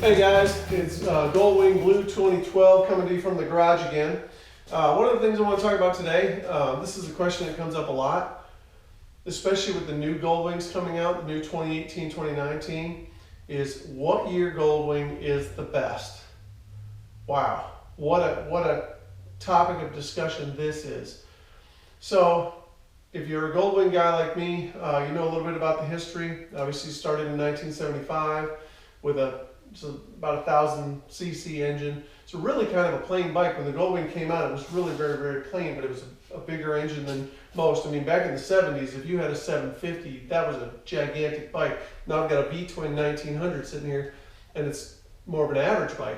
Hey guys, it's Goldwing Blue 2012 coming to you from the garage again. One of the things I want to talk about today, this is a question that comes up a lot, especially with the new Goldwings coming out, the new 2018, 2019, is what year Goldwing is the best? Wow, what a topic of discussion this is. So, if you're a Goldwing guy like me, you know a little bit about the history. Obviously started in 1975 with about 1,000 cc engine. It's really kind of a plain bike. When the Goldwing came out, it was really very, very plain, but it was a bigger engine than most. I mean, back in the 70s, if you had a 750, that was a gigantic bike. Now I've got a V-twin 1900 sitting here, and it's more of an average bike.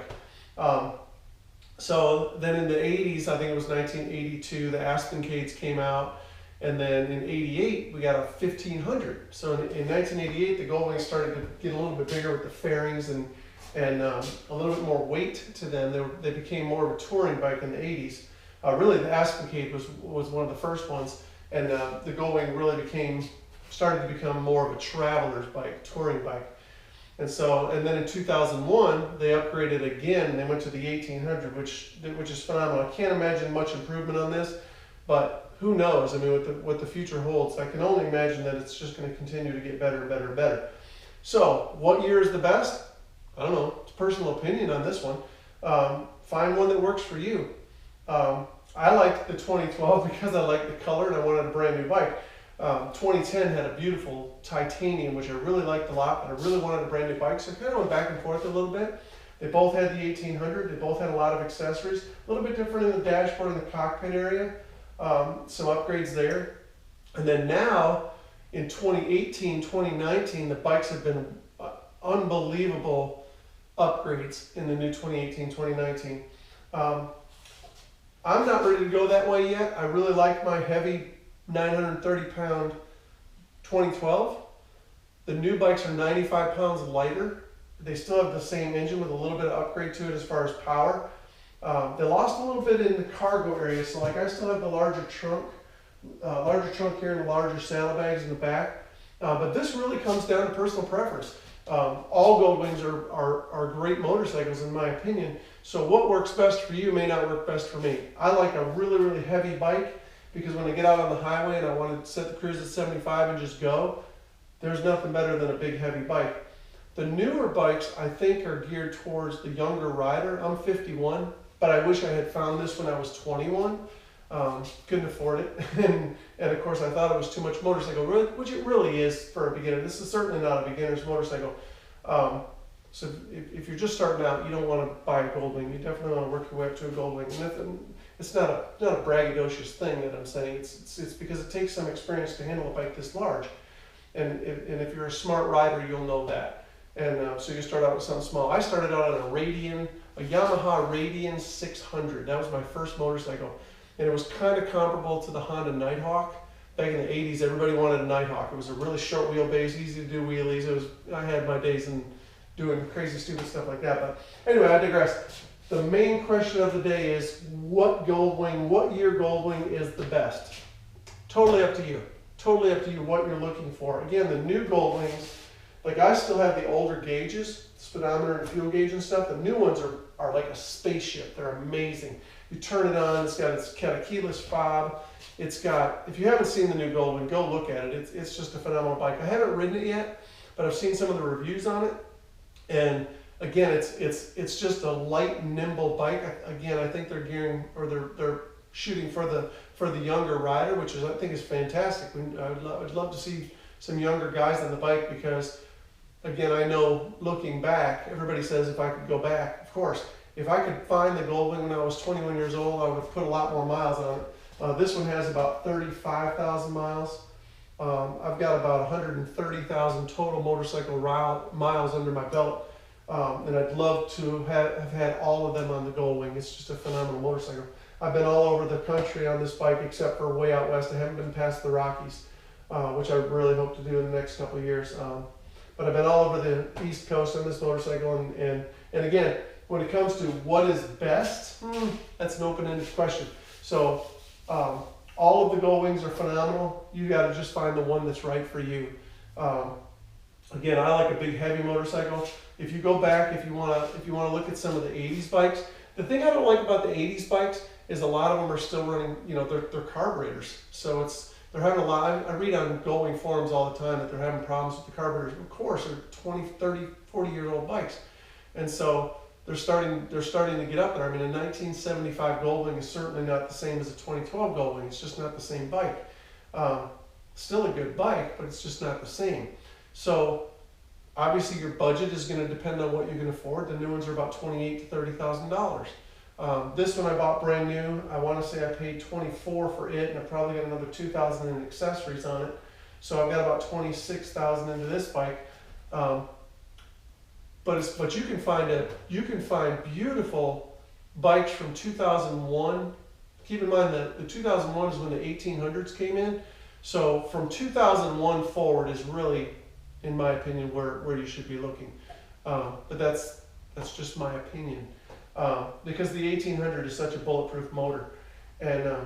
So then in the 80s, I think it was 1982, the Aspen Cades came out. And then in 88, we got a 1500. So in 1988, the Goldwing started to get a little bit bigger with the fairings and a little bit more weight to them. They became more of a touring bike in the 80s. Really, the Aspen Cade was one of the first ones. And the Goldwing really started to become more of a traveler's bike, touring bike. And then in 2001, they upgraded again and they went to the 1800, which is phenomenal. I can't imagine much improvement on this, but who knows? I mean, what the future holds. I can only imagine that it's just going to continue to get better and better and better. So, what year is the best? I don't know. It's personal opinion on this one. Find one that works for you. I liked the 2012 because I liked the color and I wanted a brand new bike. 2010 had a beautiful titanium, which I really liked a lot, but I really wanted a brand new bike, so I kind of went back and forth a little bit. They both had the 1800. They both had a lot of accessories. A little bit different in the dashboard and the cockpit area. Some upgrades there. And then now, in 2018, 2019, the bikes have been unbelievable upgrades in the new 2018, 2019. I'm not ready to go that way yet. I really like my heavy 930-pound 2012. The new bikes are 95 pounds lighter. They still have the same engine with a little bit of upgrade to it as far as power. They lost a little bit in the cargo area, so like I still have the larger trunk here and the larger saddlebags in the back. But this really comes down to personal preference. All Goldwings are great motorcycles in my opinion. So what works best for you may not work best for me. I like a really, really heavy bike because when I get out on the highway and I want to set the cruise at 75 and just go, there's nothing better than a big heavy bike. The newer bikes I think are geared towards the younger rider. I'm 51. But I wish I had found this when I was 21. Couldn't afford it. and of course I thought it was too much motorcycle, which it really is for a beginner. This is certainly not a beginner's motorcycle. So if you're just starting out, you don't want to buy a Goldwing. You definitely want to work your way up to a Goldwing. And it's not a braggadocious thing that I'm saying. It's because it takes some experience to handle a bike this large. And if you're a smart rider, you'll know that. And so you start out with something small. I started out on a Yamaha Radian 600. That was my first motorcycle. And it was kind of comparable to the Honda Nighthawk. Back in the 80s, everybody wanted a Nighthawk. It was a really short wheelbase, easy to do wheelies. I had my days in doing crazy, stupid stuff like that. But anyway, I digress. The main question of the day is what year Goldwing is the best? Totally up to you. Totally up to you what you're looking for. Again, the new Goldwings, like I still have the older gauges, speedometer and fuel gauge and stuff. The new ones are like a spaceship. They're amazing. You turn it on, it's got a keyless fob. It's got, if you haven't seen the new Goldwing, go look at it. It's just a phenomenal bike. I haven't ridden it yet, but I've seen some of the reviews on it. And again, it's just a light, nimble bike. Again, I think they're they're shooting for the younger rider, which I think is fantastic. I'd love to see some younger guys on the bike because, again, I know looking back, everybody says if I could go back, of course, if I could find the Goldwing when I was 21 years old, I would have put a lot more miles on it. This one has about 35,000 miles. I've got about 130,000 total motorcycle miles under my belt. And I'd love to have had all of them on the Goldwing. It's just a phenomenal motorcycle. I've been all over the country on this bike except for way out west. I haven't been past the Rockies, which I really hope to do in the next couple of years. But I've been all over the East Coast on this motorcycle. And again, when it comes to what is best, that's an open-ended question. So all of the Goldwings are phenomenal. You got to just find the one that's right for you. Again, I like a big heavy motorcycle. if you go back, if you wanna look at some of the 80s bikes, the thing I don't like about the 80s bikes is a lot of them are still running, they're carburetors. So they're having a lot, I read on Goldwing forums all the time that they're having problems with the carburetors. Of course, they're 20, 30, 40-year-old bikes. And so they're starting to get up there. I mean, a 1975 Goldwing is certainly not the same as a 2012 Goldwing. It's just not the same bike. Still a good bike, but it's just not the same. So obviously your budget is going to depend on what you can afford. The new ones are about $28,000 to $30,000. This one I bought brand new. I want to say I paid $24,000 for it, and I probably got another $2,000 in accessories on it. So I've got about $26,000 into this bike. But you can find beautiful bikes from 2001. Keep in mind that the 2001 is when the 1800s came in. So from 2001 forward is really, in my opinion, where you should be looking. But that's just my opinion, because the 1800 is such a bulletproof motor. And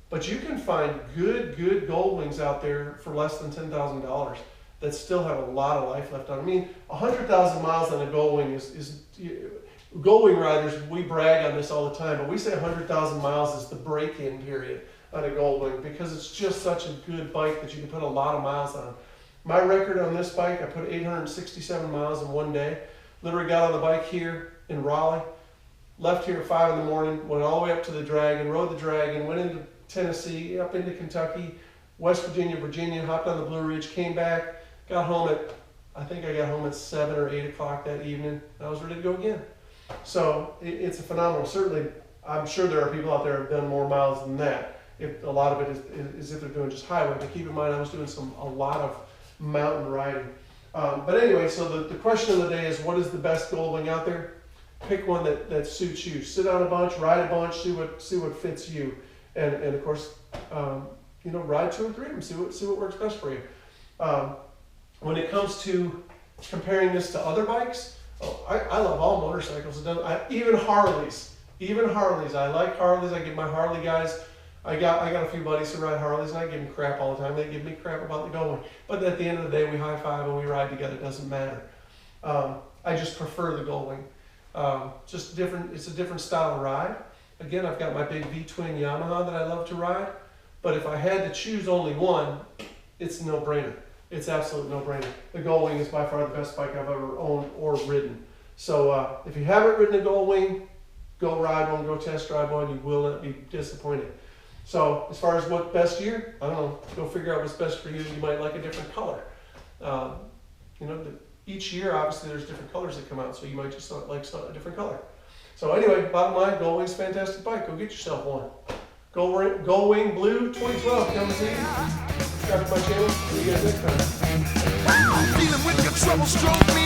but you can find good Goldwings out there for less than $10,000 that still have a lot of life left on. I mean, 100,000 miles on a Goldwing is Goldwing riders, we brag on this all the time, but we say 100,000 miles is the break-in period on a Goldwing, because it's just such a good bike that you can put a lot of miles on. My record on this bike, I put 867 miles in one day. Literally got on the bike here in Raleigh, left here at 5 in the morning, went all the way up to the Dragon, rode the Dragon, went into Tennessee, up into Kentucky, West Virginia, Virginia, hopped on the Blue Ridge, came back, got home I think I got home at 7 or 8 o'clock that evening, and I was ready to go again. So it's a phenomenal. Certainly, I'm sure there are people out there who have done more miles than that. If a lot of it is if they're doing just highway. But keep in mind, I was doing a lot of mountain riding. But anyway, so the question of the day is, what is the best Goldwing out there? Pick one that suits you. Sit on a bunch, ride a bunch, see what fits you, and of course, ride 2 or 3 of them. See what works best for you. When it comes to comparing this to other bikes, I love all motorcycles. Even Harleys. I like Harleys. I give my Harley guys. I got a few buddies who ride Harleys, and I give them crap all the time. They give me crap about the Goldwing. But at the end of the day, we high five and we ride together. It doesn't matter. I just prefer the Goldwing. Just different. It's a different style of ride. Again, I've got my big V-twin Yamaha that I love to ride. But if I had to choose only one, it's a no-brainer. It's absolute no-brainer. The Goldwing is by far the best bike I've ever owned or ridden. So if you haven't ridden a Goldwing, go ride one, go test drive one. You will not be disappointed. So as far as what best year, I don't know. Go figure out what's best for you. You might like a different color. Each year, obviously, there's different colors that come out, so you might just like a different color. So anyway, bottom line, Goldwing's a fantastic bike. Go get yourself one. Goldwing Blue 2012 coming to you. Subscribe to my channel. See you guys next time. Dealing with your trouble, stroke me.